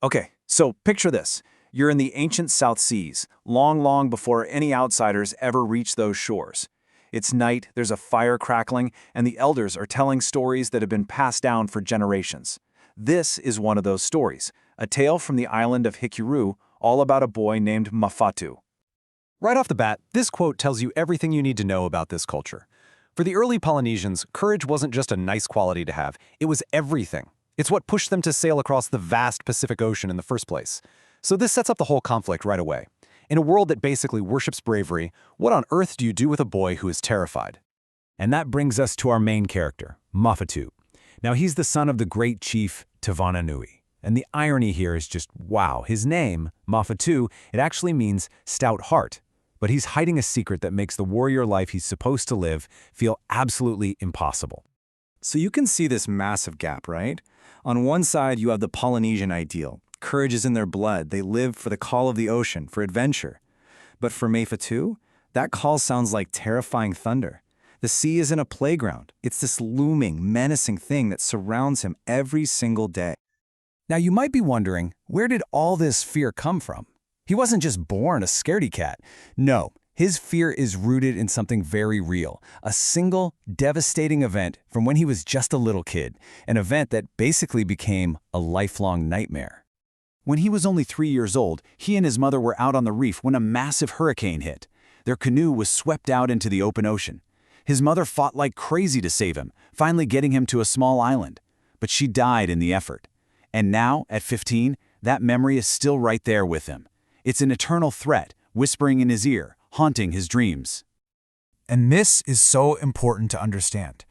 Okay, so picture this. You're in the ancient South Seas, long, long before any outsiders ever reach those shores. It's night, there's a fire crackling, and the elders are telling stories that have been passed down for generations. This is one of those stories, a tale from the island of Hikueru, all about a boy named Mafatu. Right off the bat, this quote tells you everything you need to know about this culture. For the early Polynesians, courage wasn't just a nice quality to have, it was everything. It's what pushed them to sail across the vast Pacific Ocean in the first place. So this sets up the whole conflict right away. In a world that basically worships bravery, what on earth do you do with a boy who is terrified? And that brings us to our main character, Mafatu. Now he's the son of the great chief Tavana Nui. And the irony here is just, wow, his name, Mafatu, it actually means stout heart. But he's hiding a secret that makes the warrior life he's supposed to live feel absolutely impossible. So you can see this massive gap, right? On one side, you have the Polynesian ideal. Courage is in their blood. They live for the call of the ocean, for adventure. But for Mafatu, that call sounds like terrifying thunder. The sea isn't a playground. It's this looming, menacing thing that surrounds him every single day. Now you might be wondering, where did all this fear come from? He wasn't just born a scaredy cat. No, his fear is rooted in something very real, a single, devastating event from when he was just a little kid, an event that basically became a lifelong nightmare. When he was only 3 years old, he and his mother were out on the reef when a massive hurricane hit. Their canoe was swept out into the open ocean. His mother fought like crazy to save him, finally getting him to a small island. But she died in the effort. And now, at 15, that memory is still right there with him. It's an eternal threat, whispering in his ear, haunting his dreams. And this is so important to understand.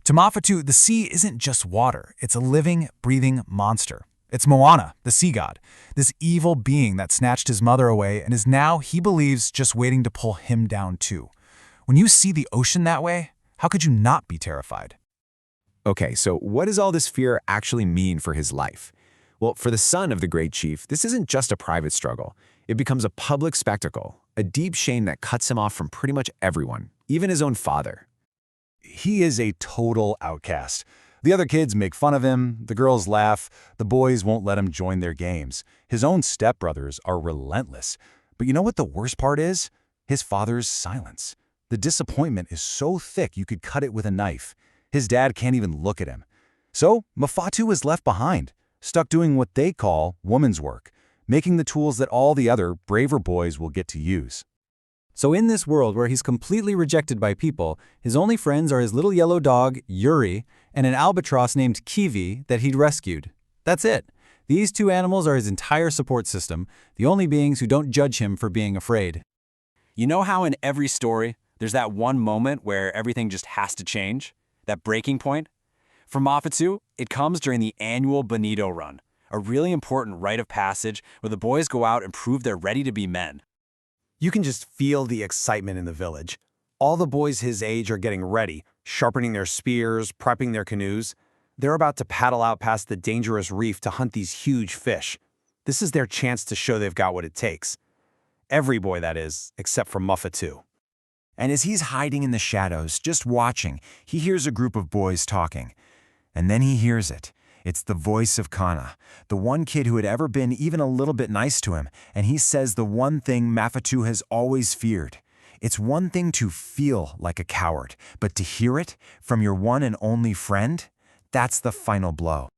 To Mafatu, the sea isn't just water. It's a living, breathing monster. It's Moana, the sea god, this evil being that snatched his mother away and is now, he believes, just waiting to pull him down too. When you see the ocean that way, how could you not be terrified? Okay, so what does all this fear actually mean for his life? Well, for the son of the great chief, this isn't just a private struggle. It becomes a public spectacle, a deep shame that cuts him off from pretty much everyone, even his own father. He is a total outcast. The other kids make fun of him, the girls laugh, the boys won't let him join their games. His own stepbrothers are relentless. But you know what the worst part is? His father's silence. The disappointment is so thick you could cut it with a knife. His dad can't even look at him. So Mafatu is left behind, stuck doing what they call woman's work, making the tools that all the other, braver boys will get to use. So in this world where he's completely rejected by people, his only friends are his little yellow dog, Yuri, and an albatross named Kiwi that he'd rescued. That's it. These two animals are his entire support system, the only beings who don't judge him for being afraid. You know how in every story, there's that one moment where everything just has to change? That breaking point? For Mafatu, it comes during the annual Bonito Run, a really important rite of passage where the boys go out and prove they're ready to be men. You can just feel the excitement in the village. All the boys his age are getting ready, sharpening their spears, prepping their canoes. They're about to paddle out past the dangerous reef to hunt these huge fish. This is their chance to show they've got what it takes. Every boy, that is, except for Mafatu. And as he's hiding in the shadows, just watching, he hears a group of boys talking. And then he hears it. It's the voice of Kana, the one kid who had ever been even a little bit nice to him, and he says the one thing Mafatu has always feared. It's one thing to feel like a coward, but to hear it from your one and only friend, that's the final blow.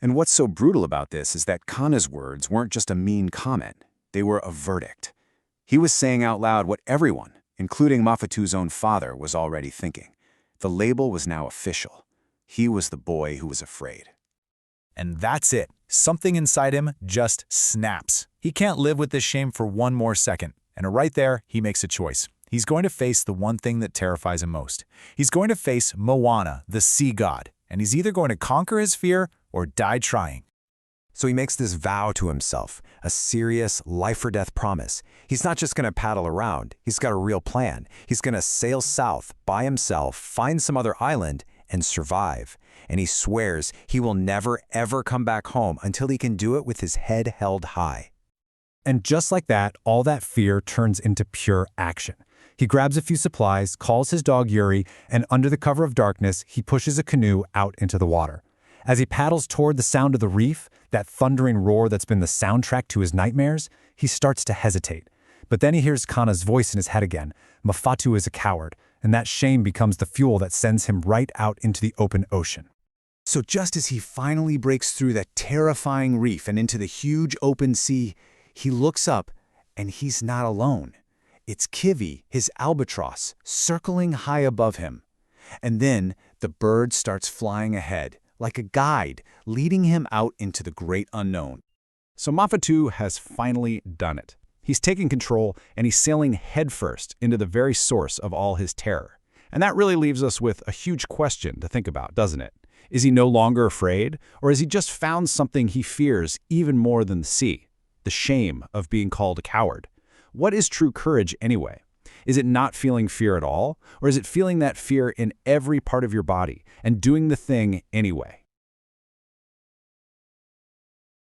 And what's so brutal about this is that Kana's words weren't just a mean comment. They were a verdict. He was saying out loud what everyone, including Mafatu's own father, was already thinking. The label was now official. He was the boy who was afraid. And that's it. Something inside him just snaps. He can't live with this shame for one more second. And right there, he makes a choice. He's going to face the one thing that terrifies him most. He's going to face Moana, the sea god. And he's either going to conquer his fear or die trying. So he makes this vow to himself, a serious life-or-death promise. He's not just going to paddle around. He's got a real plan. He's going to sail south by himself, find some other island, and survive. And he swears he will never, ever come back home until he can do it with his head held high. And just like that, all that fear turns into pure action. He grabs a few supplies, calls his dog Yuri, and under the cover of darkness, he pushes a canoe out into the water. As he paddles toward the sound of the reef, that thundering roar that's been the soundtrack to his nightmares, he starts to hesitate. But then he hears Kana's voice in his head again. Mafatu is a coward, and that shame becomes the fuel that sends him right out into the open ocean. So just as he finally breaks through that terrifying reef and into the huge open sea, he looks up, and he's not alone. It's Kiwi, his albatross, circling high above him. And then the bird starts flying ahead, like a guide, leading him out into the great unknown. So Mafatu has finally done it. He's taking control, and he's sailing headfirst into the very source of all his terror. And that really leaves us with a huge question to think about, doesn't it? Is he no longer afraid, or has he just found something he fears even more than the sea? The shame of being called a coward. What is true courage anyway? Is it not feeling fear at all, or is it feeling that fear in every part of your body and doing the thing anyway?